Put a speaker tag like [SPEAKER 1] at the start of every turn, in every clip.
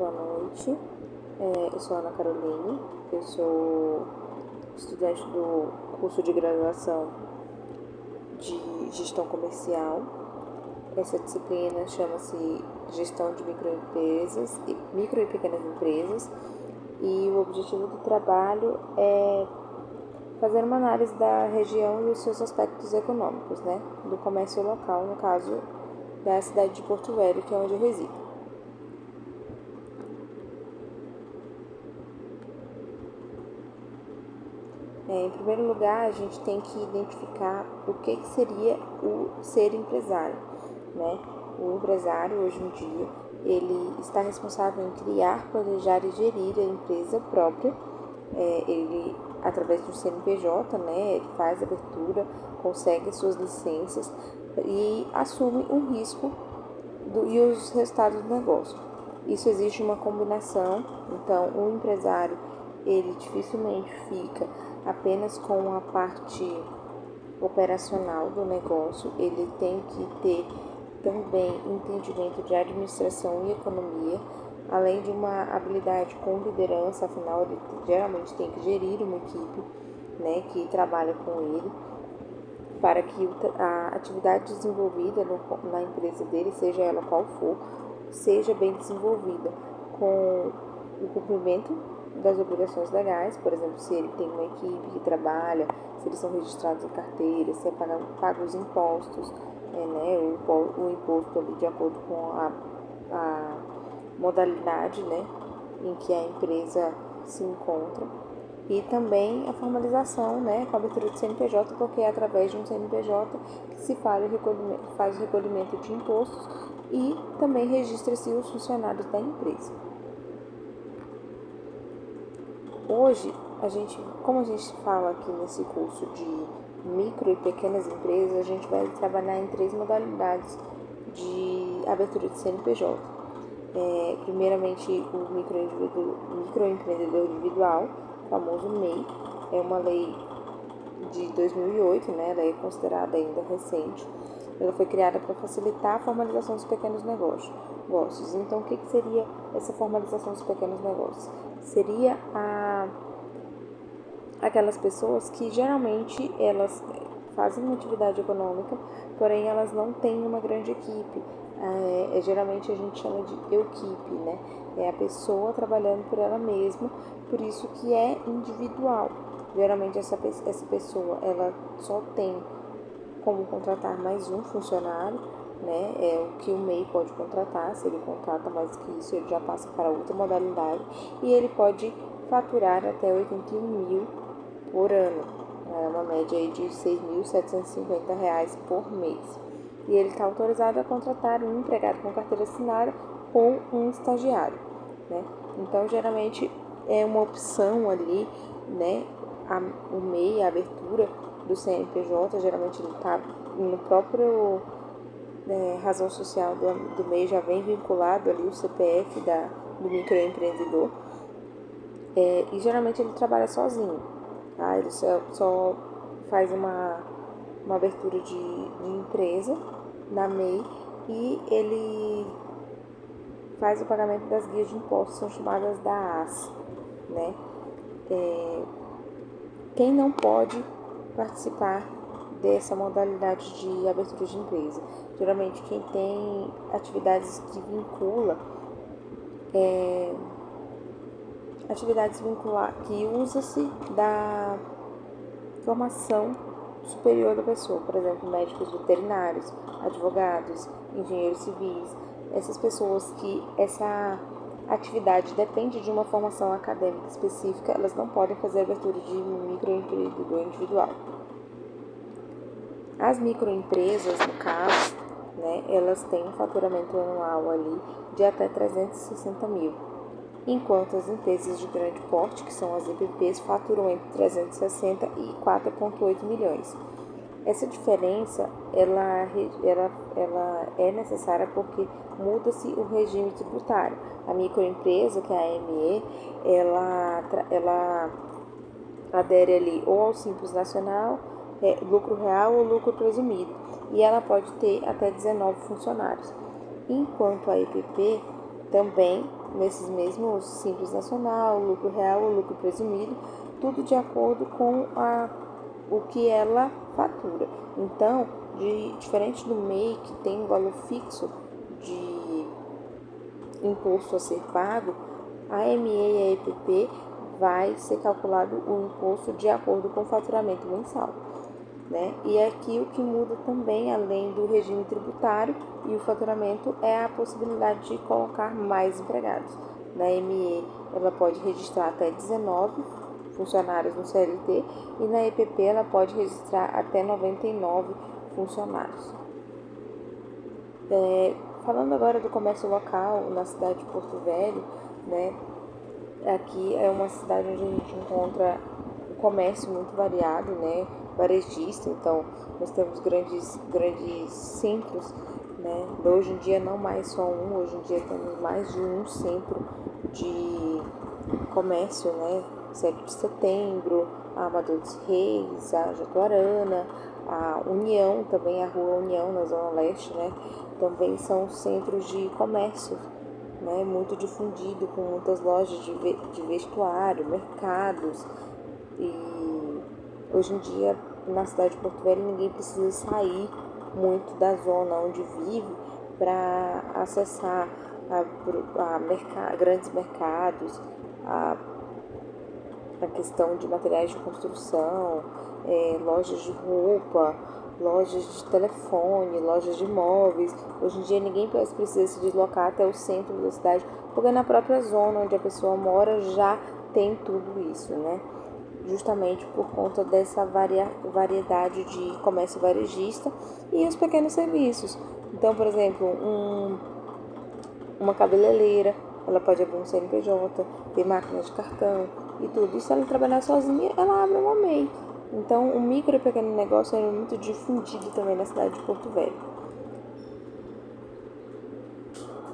[SPEAKER 1] boa noite. Eu sou Ana Caroline, eu sou estudante do curso de graduação de Gestão Comercial. Essa disciplina chama-se Gestão de Micro e Pequenas Empresas, e o objetivo do trabalho é fazer uma análise da região e os seus aspectos econômicos, do comércio local, no caso da cidade de Porto Velho, que é onde eu resido. Em primeiro lugar, a gente tem que identificar o que seria o ser empresário, O empresário, hoje em dia, ele está responsável em criar, planejar e gerir a empresa própria. Ele, através do CNPJ, ele faz a abertura, consegue suas licenças e assume o risco e os resultados do negócio. Isso exige uma combinação, então o empresário, ele dificilmente fica apenas com a parte operacional do negócio, ele tem que ter também entendimento de administração e economia, além de uma habilidade com liderança, afinal ele geralmente tem que gerir uma equipe, que trabalha com ele, para que a atividade desenvolvida na empresa dele, seja ela qual for, seja bem desenvolvida, com o cumprimento das obrigações legais, por exemplo, se ele tem uma equipe que trabalha, se eles são registrados em carteira, se é pago os impostos, o imposto ali de acordo com a modalidade, em que a empresa se encontra, e também a formalização, com a abertura de CNPJ, porque é através de um CNPJ que se faz o recolhimento de impostos e também registra-se os funcionários da empresa. Hoje, como a gente fala aqui nesse curso de micro e pequenas empresas, a gente vai trabalhar em 3 modalidades de abertura de CNPJ. Primeiramente, o microempreendedor individual, o famoso MEI, é uma lei de 2008, ela é considerada ainda recente. Ela foi criada para facilitar a formalização dos pequenos negócios. Então, o que seria essa formalização dos pequenos negócios? Seria aquelas pessoas que geralmente elas fazem uma atividade econômica, porém elas não têm uma grande equipe. Geralmente a gente chama de equipe, É a pessoa trabalhando por ela mesma, por isso que é individual. Geralmente essa pessoa ela só tem como contratar mais um funcionário, É o que o MEI pode contratar. Se ele contrata mais que isso, ele já passa para outra modalidade, e ele pode faturar até 81 mil por ano, uma média aí de R$ 6.750 por mês. E ele está autorizado a contratar um empregado com carteira assinada ou um estagiário, Então, geralmente, é uma opção ali, o MEI, a abertura do CNPJ, geralmente ele está no próprio razão social do MEI, já vem vinculado ali o CPF do microempreendedor, e geralmente ele trabalha sozinho, Ele só faz uma abertura de empresa na MEI, e ele faz o pagamento das guias de impostos, são chamadas da AS, Quem não pode participar dessa modalidade de abertura de empresa? Geralmente quem tem atividades que que usa-se da formação superior da pessoa, por exemplo, médicos veterinários, advogados, engenheiros civis. Essas pessoas que essa atividade depende de uma formação acadêmica específica, elas não podem fazer abertura de microempreendedor individual. As microempresas, no caso, elas têm um faturamento anual ali de até 360 mil, enquanto as empresas de grande porte, que são as EPPs, faturam entre 360 e 4,8 milhões. Essa diferença ela é necessária porque muda-se o regime tributário. A microempresa, que é a ME, ela adere ali ou ao Simples Nacional, lucro real ou lucro presumido, e ela pode ter até 19 funcionários. Enquanto a EPP também nesses mesmos Simples Nacional, lucro real ou lucro presumido, tudo de acordo com o que ela fatura. Então, diferente do MEI, que tem um valor fixo de imposto a ser pago, a ME e a EPP vai ser calculado o imposto de acordo com o faturamento mensal. Né? E aqui o que muda também, além do regime tributário e o faturamento, é a possibilidade de colocar mais empregados. Na ME, ela pode registrar até 19 funcionários no CLT e na EPP ela pode registrar até 99 funcionários. Falando agora do comércio local na cidade de Porto Velho, né? Aqui é uma cidade onde a gente encontra um comércio muito variado, né? Varejista, então nós temos grandes centros, né? Hoje em dia não mais só um, hoje em dia temos mais de um centro de comércio, né? 7 de Setembro, a Amador dos Reis, a Jatuarana, a União, também a Rua União na Zona Leste, né? Também são centros de comércio, né? Muito difundido, com muitas lojas de vestuário, mercados. E hoje em dia, na cidade de Porto Velho, ninguém precisa sair muito da zona onde vive para acessar grandes mercados, a questão de materiais de construção, lojas de roupa, lojas de telefone, lojas de móveis. Hoje em dia ninguém precisa se deslocar até o centro da cidade, porque na própria zona onde a pessoa mora já tem tudo isso, né? Justamente por conta dessa variedade de comércio varejista e os pequenos serviços. Então, por exemplo, uma cabeleireira, ela pode abrir um CNPJ, ter máquina de cartão e tudo. E se ela trabalhar sozinha, ela abre uma MEI. Então, o micro e pequeno negócio é muito difundido também na cidade de Porto Velho.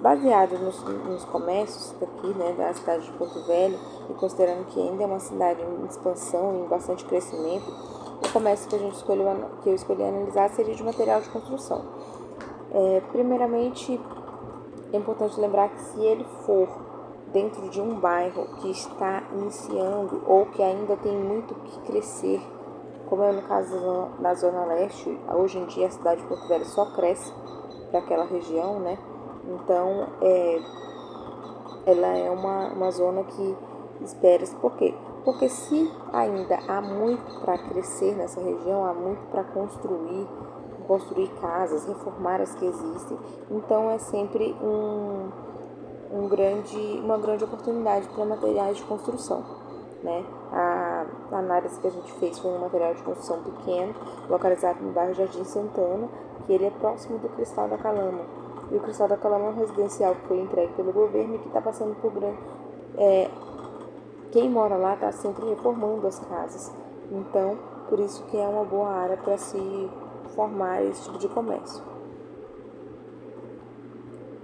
[SPEAKER 1] Baseado nos comércios daqui, né, da cidade de Porto Velho, e considerando que ainda é uma cidade em expansão, em bastante crescimento, o comércio que eu escolhi analisar seria de material de construção. Primeiramente, é importante lembrar que se ele for dentro de um bairro que está iniciando ou que ainda tem muito que crescer, como é no caso da Zona Leste, hoje em dia a cidade de Porto Velho só cresce para aquela região, né? Então, ela é uma zona que espera-se. Por quê? Porque se ainda há muito para crescer nessa região, há muito para construir casas, reformar as que existem, então é sempre uma grande oportunidade para materiais de construção, né? A análise que a gente fez foi um material de construção pequeno, localizado no bairro Jardim Santana, que ele é próximo do Cristal da Calama. E o Cristal da Calama é um residencial que foi entregue pelo governo e que está passando por quem mora lá está sempre reformando as casas. Então, por isso que é uma boa área para se formar esse tipo de comércio.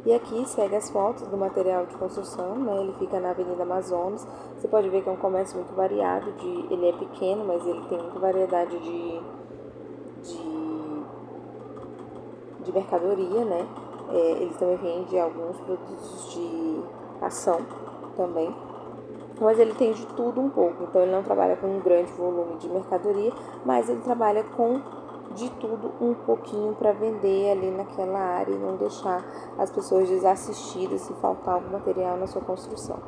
[SPEAKER 1] E aqui segue as fotos do material de construção, né? Ele fica na Avenida Amazonas. Você pode ver que é um comércio muito variado, ele é pequeno, mas ele tem muita variedade de mercadoria, né? Ele também vende alguns produtos de ação também, mas ele tem de tudo um pouco. Então ele não trabalha com um grande volume de mercadoria, mas ele trabalha com de tudo um pouquinho para vender ali naquela área e não deixar as pessoas desassistidas se faltar algum material na sua construção.